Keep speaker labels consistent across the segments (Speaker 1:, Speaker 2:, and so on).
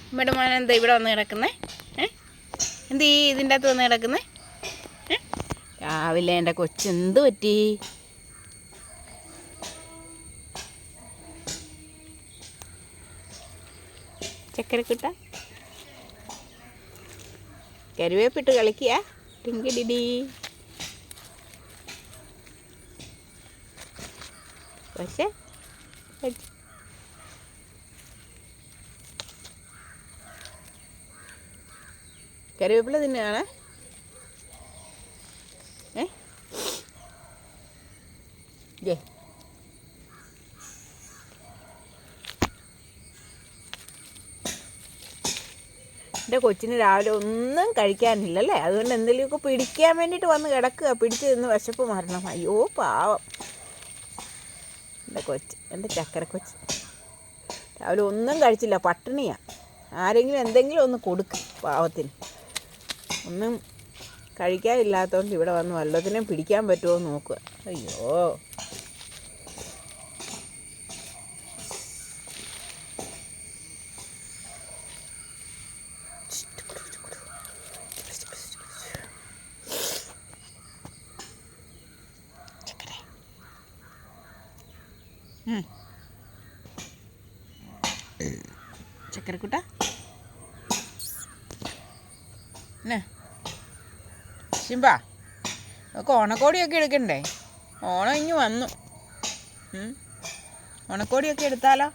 Speaker 1: അമ്മയുടെ മോൻ എന്താ ഇവിടെ വന്ന് കിടക്കുന്നേ? എന്ത് ഇതിൻ്റെ അകത്ത് വന്ന് കിടക്കുന്നേ? രാവിലെ എൻ്റെ കൊച്ചെന്ത് പറ്റി? ചക്കരക്കുട്ട കരുവേപ്പിട്ട് കളിക്കുക. ടിങ്കി ഡിഡി പക്ഷേ കരുവേപ്പില തിന്നുകയാണ്. എൻ്റെ കൊച്ചിന് രാവിലെ ഒന്നും കഴിക്കാനില്ലല്ലേ, അതുകൊണ്ട് എന്തെങ്കിലുമൊക്കെ പിടിക്കാൻ വേണ്ടിയിട്ട് വന്ന് കിടക്കുക. പിടിച്ച് നിന്ന് വിശപ്പ് മാറണം. അയ്യോ പാവം എൻ്റെ കൊച്ച്, എൻ്റെ ചക്കര കൊച്ച് രാവിലെ ഒന്നും കഴിച്ചില്ല, പട്ടിണിയാണ്. ആരെങ്കിലും എന്തെങ്കിലും ഒന്ന് കൊടുക്കും പാവത്തിന്. ഒന്നും കഴിക്കാനില്ലാത്തതുകൊണ്ട് ഇവിടെ വന്ന് വല്ലതിനും പിടിക്കാൻ പറ്റുമോ എന്ന് നോക്കുക. അയ്യോ ചക്കരക്കുട്ട എന്നാ ശിമ്പ, നമുക്ക് ഓണക്കോടിയൊക്കെ എടുക്കണ്ടേ? ഓണം ഇങ്ങ് വന്നു. ഓണക്കോടിയൊക്കെ എടുത്താലോ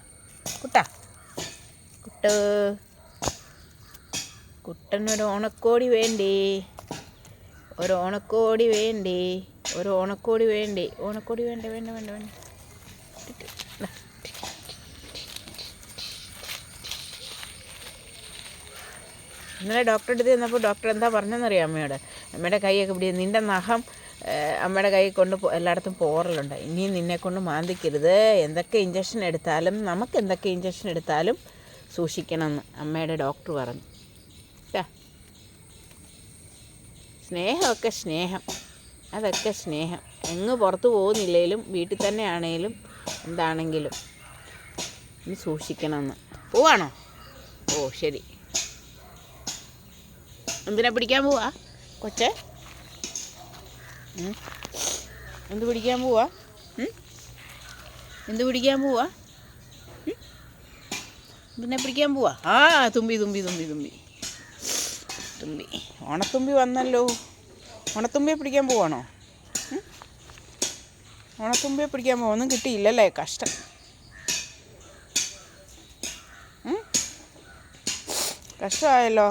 Speaker 1: കുട്ടനൊരു ഓണക്കോടി വേണ്ടേ? ഒരു ഓണക്കോടി വേണ്ടേ? ഒരു ഓണക്കോടി വേണ്ടേ? ഓണക്കോടി വേണ്ട വേണ്ട വേണ്ട വേണ്ട. ഇന്നലെ ഡോക്ടറെ അടുത്ത് ചെന്നപ്പോൾ ഡോക്ടർ എന്താ പറഞ്ഞതെന്നറിയാം അമ്മയോട്? അമ്മയുടെ കൈയൊക്കെ പിടി, നിൻ്റെ നഖം അമ്മയുടെ കൈ കൊണ്ട് എല്ലായിടത്തും പോറലുണ്ട്, ഇനിയും നിന്നെക്കൊണ്ട് മാന്തിക്കരുത്. എന്തൊക്കെ ഇഞ്ചക്ഷൻ എടുത്താലും, നമുക്ക് എന്തൊക്കെ ഇഞ്ചക്ഷൻ എടുത്താലും സൂക്ഷിക്കണമെന്ന് അമ്മയുടെ ഡോക്ടർ പറഞ്ഞു. സ്നേഹമൊക്കെ സ്നേഹം, അതൊക്കെ സ്നേഹം. എങ്ങ് പുറത്ത് പോകുന്നില്ലെങ്കിലും വീട്ടിൽ തന്നെ ആണെങ്കിലും എന്താണെങ്കിലും ഇനി സൂക്ഷിക്കണമെന്ന്. പോവാണോ? ഓ ശരി. എന്തിനാ പിടിക്കാൻ പോവാ കൊച്ചേ? എന്ത് പിടിക്കാൻ പോവാ? എന്ത് പിടിക്കാൻ പോവാ? എന്തിനെ പിടിക്കാൻ പോവാ? ആ തുമ്പി തുമ്പി തുമ്പി തുമ്പി തുമ്പി ഓണത്തുമ്പി വന്നല്ലോ. ഓണത്തുമ്പിയെ പിടിക്കാൻ പോവാണോ? ഓണത്തുമ്പിയെ പിടിക്കാൻ പോവാ. ഒന്നും കിട്ടിയില്ലല്ലേ? കഷ്ടം. കഷ്ടമായല്ലോ.